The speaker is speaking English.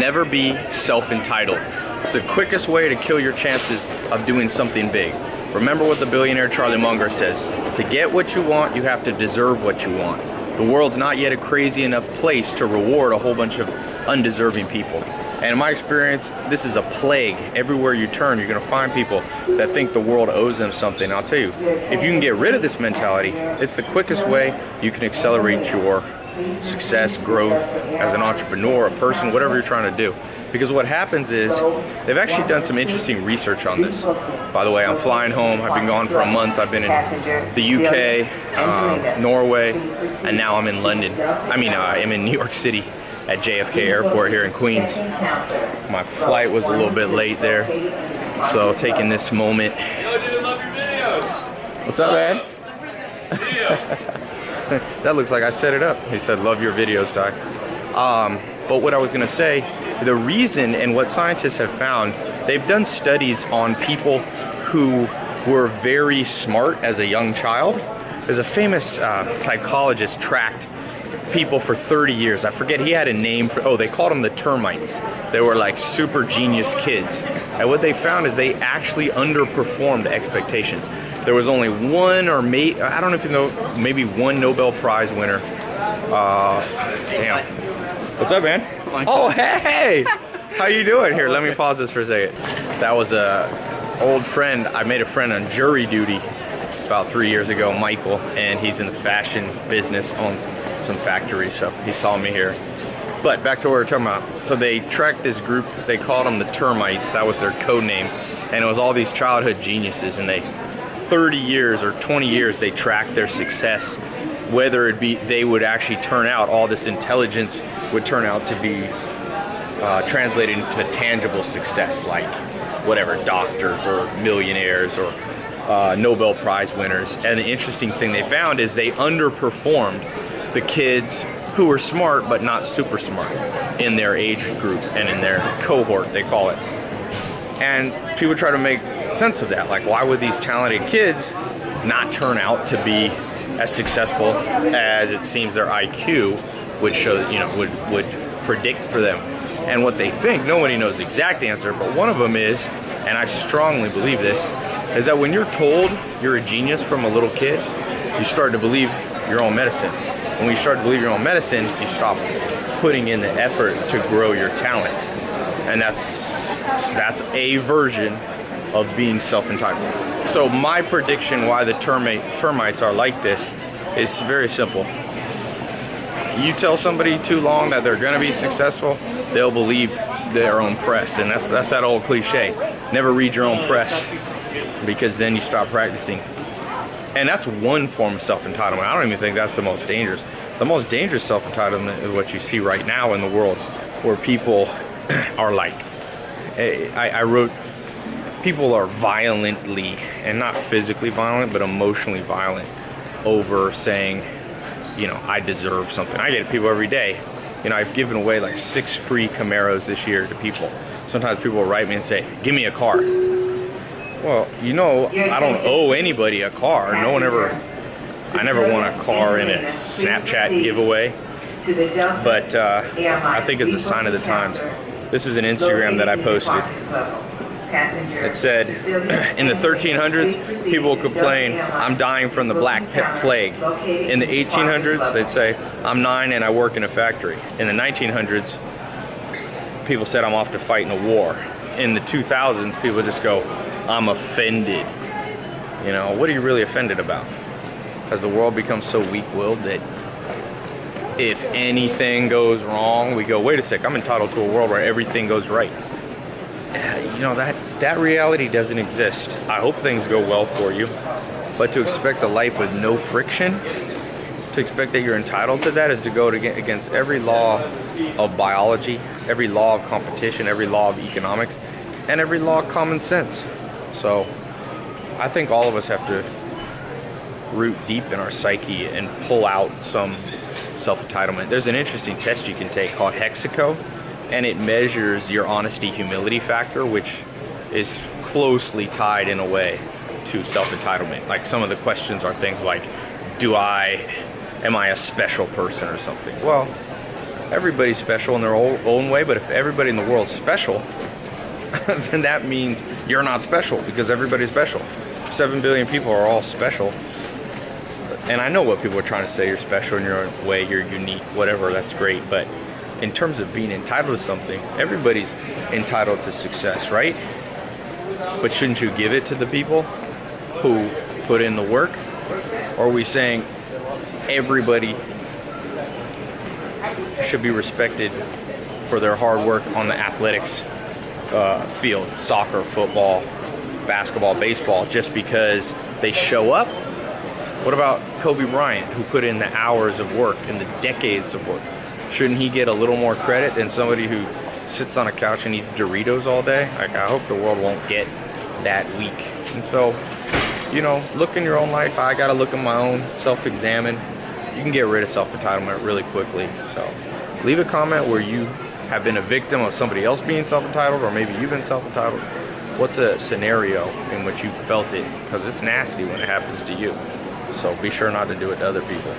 Never be self-entitled. It's the quickest way to kill your chances of doing something big. Remember what the billionaire Charlie Munger says: to get what you want, you have to deserve what you want. The world's not yet a crazy enough place to reward a whole bunch of undeserving people. And in my experience, this is a plague. Everywhere you turn, you're gonna find people that think the world owes them something. I'll tell you, if you can get rid of this mentality, it's the quickest way you can accelerate your success, growth as an entrepreneur, a person, whatever you're trying to do. Because what happens is, they've actually done some interesting research on this. By the way, I'm flying home. I've been gone for a month. I've been in the UK, Norway, and now I'm in London. I'm in New York City at JFK Airport here in Queens. My flight was a little bit late there, so taking this moment. Yo, dude, love your videos. What's up, man? See ya. That looks like I set it up. He said, love your videos, Tai. But what I was gonna say, the reason and what scientists have found, they've done studies on people who were very smart as a young child. There's a famous psychologist tracked people for 30 years. I forget, he had a name for, they called them the termites. They were like super genius kids. And what they found is they actually underperformed expectations. There was only one, or I don't know if you know, maybe one Nobel Prize winner. Damn. What's up, man? Oh, hey! How you doing? Here, let me pause this for a second. That was a old friend. I made a friend on jury duty about 3 years ago, Michael, and he's in the fashion business, owns some factories, so he saw me here. But back to what we were talking about. So they tracked this group, they called them the termites, that was their code name, and it was all these childhood geniuses, and 30 years or 20 years, they tracked their success, whether it be they would actually turn out, all this intelligence would turn out to be translated into tangible success, like whatever, doctors or millionaires or Nobel Prize winners. And the interesting thing they found is they underperformed the kids who were smart but not super smart in their age group and in their cohort, they call it. And people try to make sense of that. Like, why would these talented kids not turn out to be as successful as it seems their IQ would show, would predict for them? And what they think, nobody knows the exact answer, but one of them is, and I strongly believe this, is that when you're told you're a genius from a little kid, you start to believe your own medicine. When you start to believe your own medicine, you stop putting in the effort to grow your talent. And that's a version of being self-entitled. So my prediction why the termites are like this is very simple. You tell somebody too long that they're gonna be successful, they'll believe their own press. And that's that old cliche. Never read your own press, because then you stop practicing. And that's one form of self-entitlement. I don't even think that's the most dangerous. The most dangerous self-entitlement is what you see right now in the world, where people are like, I wrote, people are violently, and not physically violent, but emotionally violent over saying, I deserve something. I get people every day. I've given away like 6 free Camaros this year to people. Sometimes people will write me and say, give me a car. Well, I don't owe anybody a car. I never won a car in a Snapchat giveaway. But I think it's a sign of the times. This is an Instagram that I posted. It said, in the 1300s, people would complain, I'm dying from the Black Plague. In the 1800s, they'd say, I'm 9 and I work in a factory. In the 1900s, people said, I'm off to fight in a war. In the 2000s, people just go, I'm offended. What are you really offended about? Has the world become so weak-willed that if anything goes wrong, we go, wait a sec, I'm entitled to a world where everything goes right? That reality doesn't exist. I hope things go well for you, but to expect a life with no friction, to expect that you're entitled to that, is to go against every law of biology, every law of competition, every law of economics, and every law of common sense. So I think all of us have to root deep in our psyche and pull out some self-entitlement. There's an interesting test you can take called Hexaco, and it measures your honesty-humility factor, which is closely tied in a way to self-entitlement. Like, some of the questions are things like, am I a special person or something? Well, everybody's special in their own way, but if everybody in the world's special, then that means you're not special because everybody's special. 7 billion people are all special. And I know what people are trying to say, you're special in your own way, you're unique, whatever, that's great. But in terms of being entitled to something, everybody's entitled to success, right? But shouldn't you give it to the people who put in the work? Or are we saying everybody should be respected for their hard work on the athletics field, soccer, football, basketball, baseball, just because they show up? What about Kobe Bryant, who put in the hours of work and the decades of work? Shouldn't he get a little more credit than somebody who sits on a couch and eats Doritos all day? Like, I hope the world won't get that weak. And so, you know, look in your own life. I gotta look at my own, self-examine. You can get rid of self-entitlement really quickly. So leave a comment where you have been a victim of somebody else being self-entitled, or maybe you've been self-entitled. What's a scenario in which you felt it? Because it's nasty when it happens to you. So be sure not to do it to other people.